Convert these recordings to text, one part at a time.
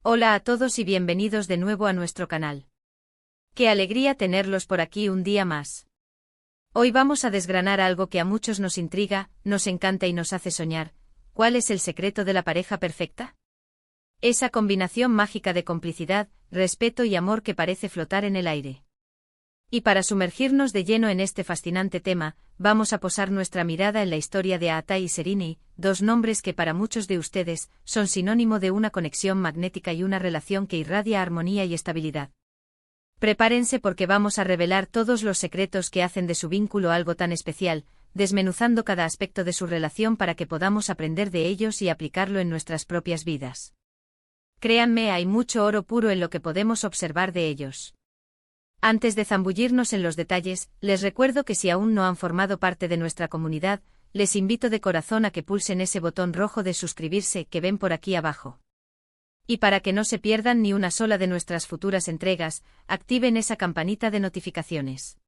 Hola a todos y bienvenidos de nuevo a nuestro canal. Qué alegría tenerlos por aquí un día más. Hoy vamos a desgranar algo que a muchos nos intriga, nos encanta y nos hace soñar. ¿Cuál es el secreto de la pareja perfecta? Esa combinación mágica de complicidad, respeto y amor que parece flotar en el aire. Y para sumergirnos de lleno en este fascinante tema, vamos a posar nuestra mirada en la historia de Aatai y Sereni, dos nombres que para muchos de ustedes son sinónimo de una conexión magnética y una relación que irradia armonía y estabilidad. Prepárense porque vamos a revelar todos los secretos que hacen de su vínculo algo tan especial, desmenuzando cada aspecto de su relación para que podamos aprender de ellos y aplicarlo en nuestras propias vidas. Créanme, hay mucho oro puro en lo que podemos observar de ellos. Antes de zambullirnos en los detalles, les recuerdo que si aún no han formado parte de nuestra comunidad, les invito de corazón a que pulsen ese botón rojo de suscribirse que ven por aquí abajo. Y para que no se pierdan ni una sola de nuestras futuras entregas, activen esa campanita de notificaciones.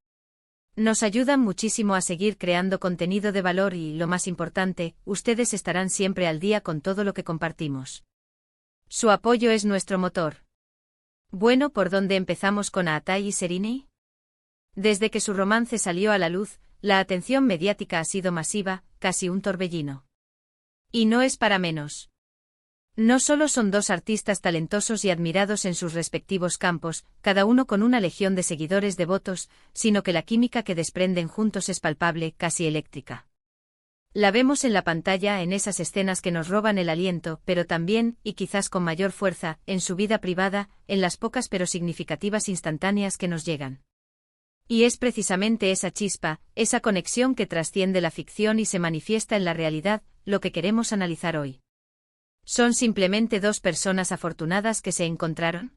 Nos ayudan muchísimo a seguir creando contenido de valor y, lo más importante, ustedes estarán siempre al día con todo lo que compartimos. Su apoyo es nuestro motor. Bueno, ¿por dónde empezamos con Aatai y Sereni? Desde que su romance salió a la luz, la atención mediática ha sido masiva, casi un torbellino. Y no es para menos. No solo son dos artistas talentosos y admirados en sus respectivos campos, cada uno con una legión de seguidores devotos, sino que la química que desprenden juntos es palpable, casi eléctrica. La vemos en la pantalla en esas escenas que nos roban el aliento, pero también, y quizás con mayor fuerza, en su vida privada, en las pocas pero significativas instantáneas que nos llegan. Y es precisamente esa chispa, esa conexión que trasciende la ficción y se manifiesta en la realidad, lo que queremos analizar hoy. ¿Son simplemente dos personas afortunadas que se encontraron?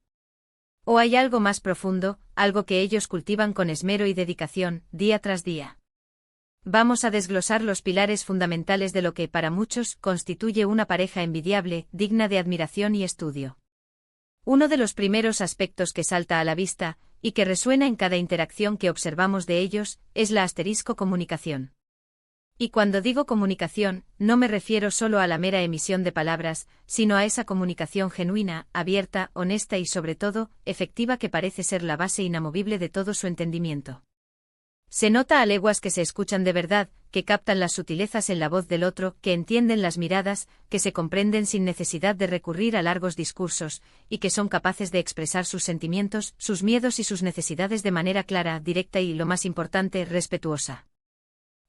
¿O hay algo más profundo, algo que ellos cultivan con esmero y dedicación, día tras día? Vamos a desglosar los pilares fundamentales de lo que, para muchos, constituye una pareja envidiable, digna de admiración y estudio. Uno de los primeros aspectos que salta a la vista, y que resuena en cada interacción que observamos de ellos, es la comunicación. Y cuando digo comunicación, no me refiero solo a la mera emisión de palabras, sino a esa comunicación genuina, abierta, honesta y sobre todo, efectiva que parece ser la base inamovible de todo su entendimiento. Se nota a leguas que se escuchan de verdad, que captan las sutilezas en la voz del otro, que entienden las miradas, que se comprenden sin necesidad de recurrir a largos discursos, y que son capaces de expresar sus sentimientos, sus miedos y sus necesidades de manera clara, directa y, lo más importante, respetuosa.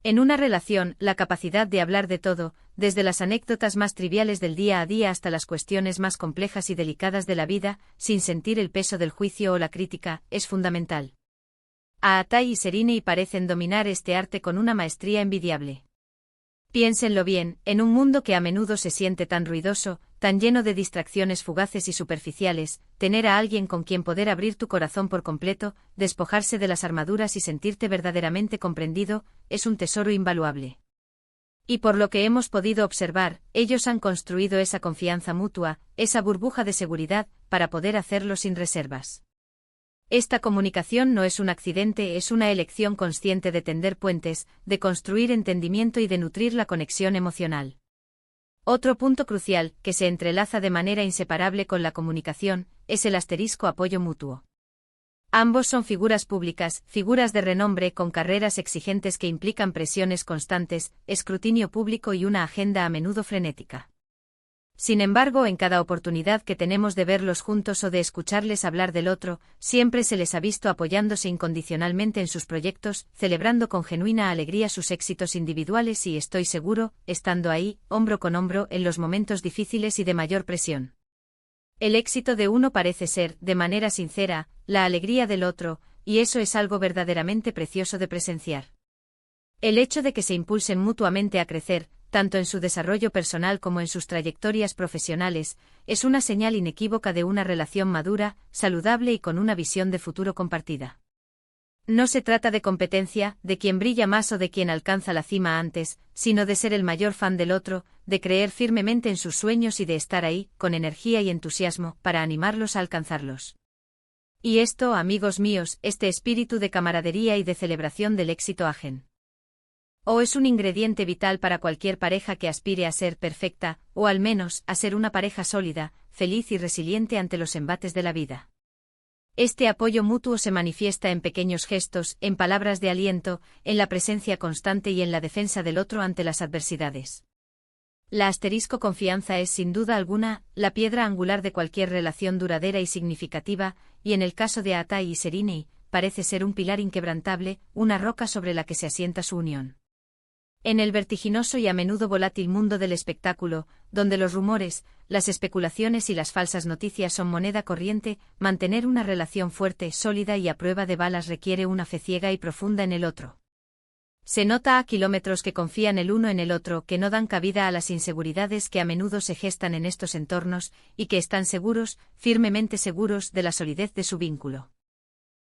En una relación, la capacidad de hablar de todo, desde las anécdotas más triviales del día a día hasta las cuestiones más complejas y delicadas de la vida, sin sentir el peso del juicio o la crítica, es fundamental. Aatai y Sereni parecen dominar este arte con una maestría envidiable. Piénsenlo bien, en un mundo que a menudo se siente tan ruidoso, tan lleno de distracciones fugaces y superficiales, tener a alguien con quien poder abrir tu corazón por completo, despojarse de las armaduras y sentirte verdaderamente comprendido, es un tesoro invaluable. Y por lo que hemos podido observar, ellos han construido esa confianza mutua, esa burbuja de seguridad, para poder hacerlo sin reservas. Esta comunicación no es un accidente, es una elección consciente de tender puentes, de construir entendimiento y de nutrir la conexión emocional. Otro punto crucial, que se entrelaza de manera inseparable con la comunicación, es el apoyo mutuo. Ambos son figuras públicas, figuras de renombre con carreras exigentes que implican presiones constantes, escrutinio público y una agenda a menudo frenética. Sin embargo, en cada oportunidad que tenemos de verlos juntos o de escucharles hablar del otro, siempre se les ha visto apoyándose incondicionalmente en sus proyectos, celebrando con genuina alegría sus éxitos individuales y, estoy seguro, estando ahí, hombro con hombro, en los momentos difíciles y de mayor presión. El éxito de uno parece ser, de manera sincera, la alegría del otro, y eso es algo verdaderamente precioso de presenciar. El hecho de que se impulsen mutuamente a crecer, tanto en su desarrollo personal como en sus trayectorias profesionales, es una señal inequívoca de una relación madura, saludable y con una visión de futuro compartida. No se trata de competencia, de quien brilla más o de quien alcanza la cima antes, sino de ser el mayor fan del otro, de creer firmemente en sus sueños y de estar ahí, con energía y entusiasmo, para animarlos a alcanzarlos. Y esto, amigos míos, este espíritu de camaradería y de celebración del éxito ajeno. O es un ingrediente vital para cualquier pareja que aspire a ser perfecta, o al menos, a ser una pareja sólida, feliz y resiliente ante los embates de la vida. Este apoyo mutuo se manifiesta en pequeños gestos, en palabras de aliento, en la presencia constante y en la defensa del otro ante las adversidades. La confianza es, sin duda alguna, la piedra angular de cualquier relación duradera y significativa, y en el caso de Atai y Serinei, parece ser un pilar inquebrantable, una roca sobre la que se asienta su unión. En el vertiginoso y a menudo volátil mundo del espectáculo, donde los rumores, las especulaciones y las falsas noticias son moneda corriente, mantener una relación fuerte, sólida y a prueba de balas requiere una fe ciega y profunda en el otro. Se nota a kilómetros que confían el uno en el otro, que no dan cabida a las inseguridades que a menudo se gestan en estos entornos, y que están seguros, firmemente seguros, de la solidez de su vínculo.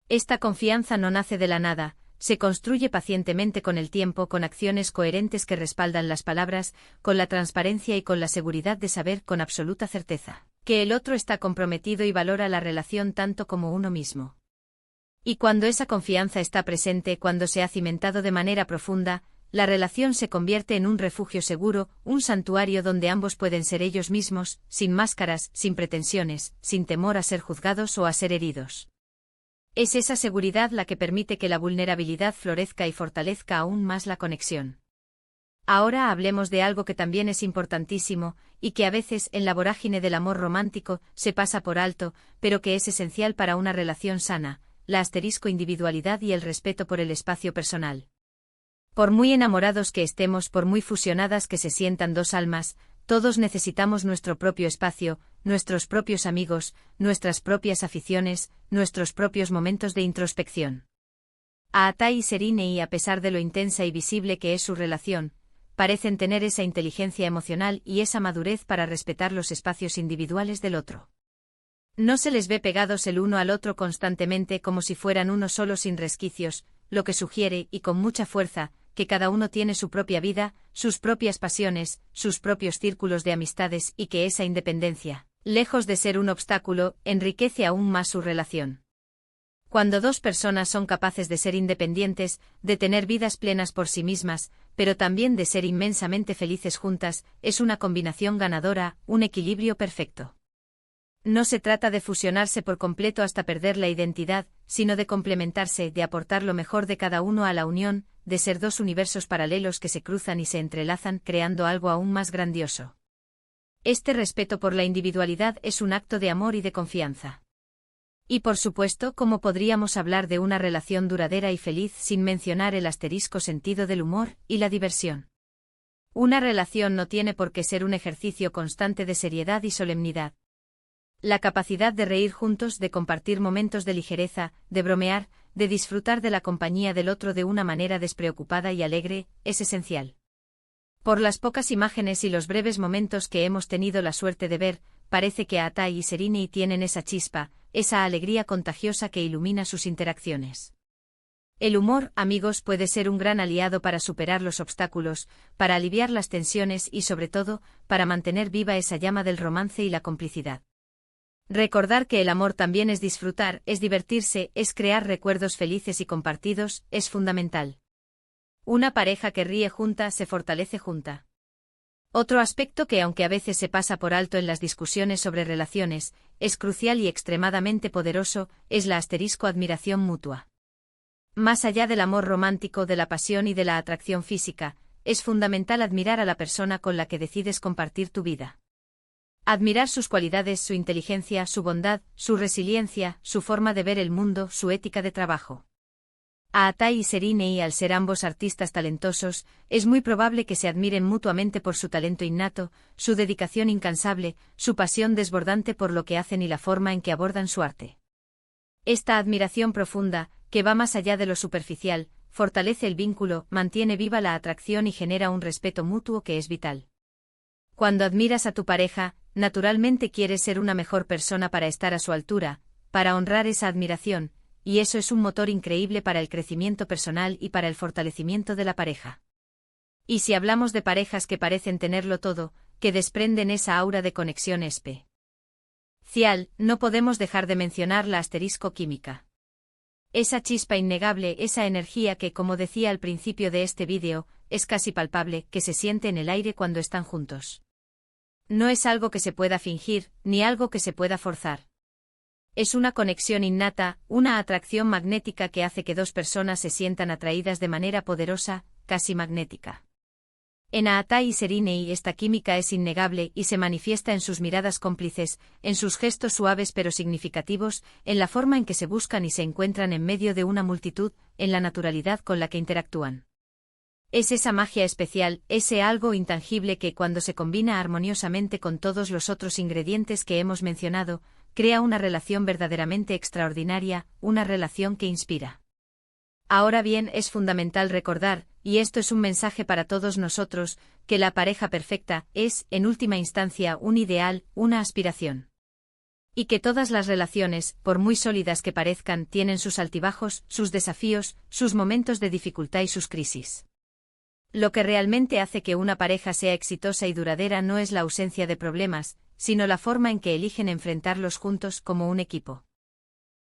Esta confianza no nace de la nada, se construye pacientemente con el tiempo, con acciones coherentes que respaldan las palabras, con la transparencia y con la seguridad de saber con absoluta certeza que el otro está comprometido y valora la relación tanto como uno mismo. Y cuando esa confianza está presente, cuando se ha cimentado de manera profunda, la relación se convierte en un refugio seguro, un santuario donde ambos pueden ser ellos mismos, sin máscaras, sin pretensiones, sin temor a ser juzgados o a ser heridos. Es esa seguridad la que permite que la vulnerabilidad florezca y fortalezca aún más la conexión. Ahora hablemos de algo que también es importantísimo, y que a veces, en la vorágine del amor romántico, se pasa por alto, pero que es esencial para una relación sana, la individualidad y el respeto por el espacio personal. Por muy enamorados que estemos, por muy fusionadas que se sientan dos almas, todos necesitamos nuestro propio espacio, nuestros propios amigos, nuestras propias aficiones, nuestros propios momentos de introspección. A Atai y Serinei, a pesar de lo intensa y visible que es su relación, parecen tener esa inteligencia emocional y esa madurez para respetar los espacios individuales del otro. No se les ve pegados el uno al otro constantemente como si fueran uno solo sin resquicios, lo que sugiere, y con mucha fuerza, que cada uno tiene su propia vida, sus propias pasiones, sus propios círculos de amistades y que esa independencia, lejos de ser un obstáculo, enriquece aún más su relación. Cuando dos personas son capaces de ser independientes, de tener vidas plenas por sí mismas, pero también de ser inmensamente felices juntas, es una combinación ganadora, un equilibrio perfecto. No se trata de fusionarse por completo hasta perder la identidad, sino de complementarse, de aportar lo mejor de cada uno a la unión, de ser dos universos paralelos que se cruzan y se entrelazan, creando algo aún más grandioso. Este respeto por la individualidad es un acto de amor y de confianza. Y por supuesto, ¿cómo podríamos hablar de una relación duradera y feliz sin mencionar el sentido del humor y la diversión? Una relación no tiene por qué ser un ejercicio constante de seriedad y solemnidad. La capacidad de reír juntos, de compartir momentos de ligereza, de bromear, de disfrutar de la compañía del otro de una manera despreocupada y alegre, es esencial. Por las pocas imágenes y los breves momentos que hemos tenido la suerte de ver, parece que Atai y Serinei tienen esa chispa, esa alegría contagiosa que ilumina sus interacciones. El humor, amigos, puede ser un gran aliado para superar los obstáculos, para aliviar las tensiones y, sobre todo, para mantener viva esa llama del romance y la complicidad. Recordar que el amor también es disfrutar, es divertirse, es crear recuerdos felices y compartidos, es fundamental. Una pareja que ríe junta se fortalece junta. Otro aspecto que, aunque a veces se pasa por alto en las discusiones sobre relaciones, es crucial y extremadamente poderoso, es la admiración mutua. Más allá del amor romántico, de la pasión y de la atracción física, es fundamental admirar a la persona con la que decides compartir tu vida. Admirar sus cualidades, su inteligencia, su bondad, su resiliencia, su forma de ver el mundo, su ética de trabajo. A Atai y Serinei, al ser ambos artistas talentosos, es muy probable que se admiren mutuamente por su talento innato, su dedicación incansable, su pasión desbordante por lo que hacen y la forma en que abordan su arte. Esta admiración profunda, que va más allá de lo superficial, fortalece el vínculo, mantiene viva la atracción y genera un respeto mutuo que es vital. Cuando admiras a tu pareja, naturalmente quieres ser una mejor persona para estar a su altura, para honrar esa admiración, y eso es un motor increíble para el crecimiento personal y para el fortalecimiento de la pareja. Y si hablamos de parejas que parecen tenerlo todo, que desprenden esa aura de conexión especial, no podemos dejar de mencionar la química. Esa chispa innegable, esa energía que, como decía al principio de este vídeo, es casi palpable, que se siente en el aire cuando están juntos. No es algo que se pueda fingir, ni algo que se pueda forzar. Es una conexión innata, una atracción magnética que hace que dos personas se sientan atraídas de manera poderosa, casi magnética. En Aatai y Serinei esta química es innegable y se manifiesta en sus miradas cómplices, en sus gestos suaves pero significativos, en la forma en que se buscan y se encuentran en medio de una multitud, en la naturalidad con la que interactúan. Es esa magia especial, ese algo intangible que cuando se combina armoniosamente con todos los otros ingredientes que hemos mencionado, crea una relación verdaderamente extraordinaria, una relación que inspira. Ahora bien, es fundamental recordar, y esto es un mensaje para todos nosotros, que la pareja perfecta es, en última instancia, un ideal, una aspiración. Y que todas las relaciones, por muy sólidas que parezcan, tienen sus altibajos, sus desafíos, sus momentos de dificultad y sus crisis. Lo que realmente hace que una pareja sea exitosa y duradera no es la ausencia de problemas, sino la forma en que eligen enfrentarlos juntos como un equipo.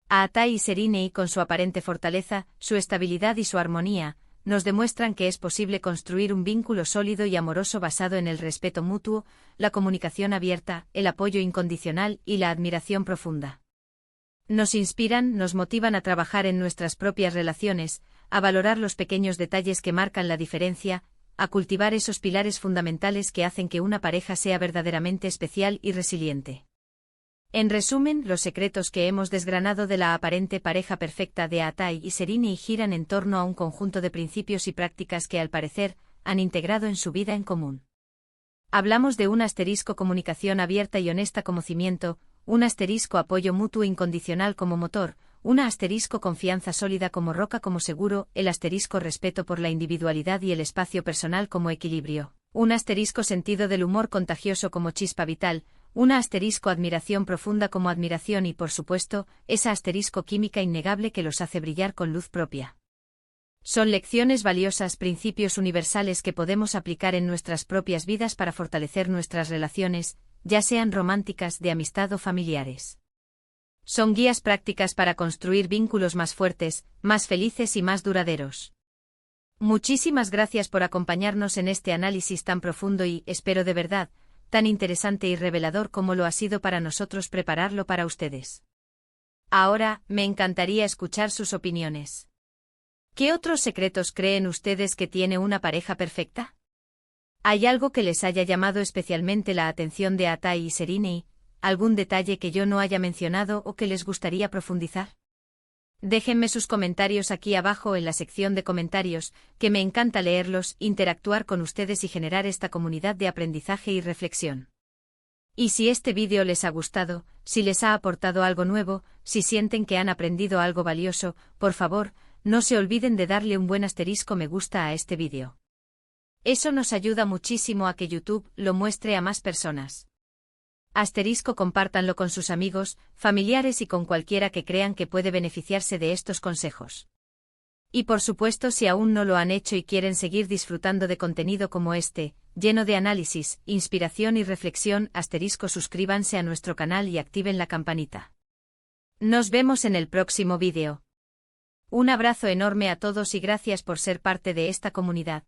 Aatai y Serinei, con su aparente fortaleza, su estabilidad y su armonía, nos demuestran que es posible construir un vínculo sólido y amoroso basado en el respeto mutuo, la comunicación abierta, el apoyo incondicional y la admiración profunda. Nos inspiran, nos motivan a trabajar en nuestras propias relaciones, a valorar los pequeños detalles que marcan la diferencia, a cultivar esos pilares fundamentales que hacen que una pareja sea verdaderamente especial y resiliente. En resumen, los secretos que hemos desgranado de la aparente pareja perfecta de Aatai y Serinei giran en torno a un conjunto de principios y prácticas que al parecer, han integrado en su vida en común. Hablamos de un * comunicación abierta y honesta como cimiento, un * apoyo mutuo incondicional como motor, un * confianza sólida como roca como seguro, el * respeto por la individualidad y el espacio personal como equilibrio, un * sentido del humor contagioso como chispa vital, un * admiración profunda como admiración y por supuesto, esa * química innegable que los hace brillar con luz propia. Son lecciones valiosas, principios universales que podemos aplicar en nuestras propias vidas para fortalecer nuestras relaciones, ya sean románticas, de amistad o familiares. Son guías prácticas para construir vínculos más fuertes, más felices y más duraderos. Muchísimas gracias por acompañarnos en este análisis tan profundo y, espero de verdad, tan interesante y revelador como lo ha sido para nosotros prepararlo para ustedes. Ahora, me encantaría escuchar sus opiniones. ¿Qué otros secretos creen ustedes que tiene una pareja perfecta? ¿Hay algo que les haya llamado especialmente la atención de Aatai y Serinei, algún detalle que yo no haya mencionado o que les gustaría profundizar? Déjenme sus comentarios aquí abajo en la sección de comentarios, que me encanta leerlos, interactuar con ustedes y generar esta comunidad de aprendizaje y reflexión. Y si este vídeo les ha gustado, si les ha aportado algo nuevo, si sienten que han aprendido algo valioso, por favor, no se olviden de darle un buen * me gusta a este vídeo. Eso nos ayuda muchísimo a que YouTube lo muestre a más personas. * compártanlo con sus amigos, familiares y con cualquiera que crean que puede beneficiarse de estos consejos. Y por supuesto, si aún no lo han hecho y quieren seguir disfrutando de contenido como este, lleno de análisis, inspiración y reflexión, * suscríbanse a nuestro canal y activen la campanita. Nos vemos en el próximo vídeo. Un abrazo enorme a todos y gracias por ser parte de esta comunidad.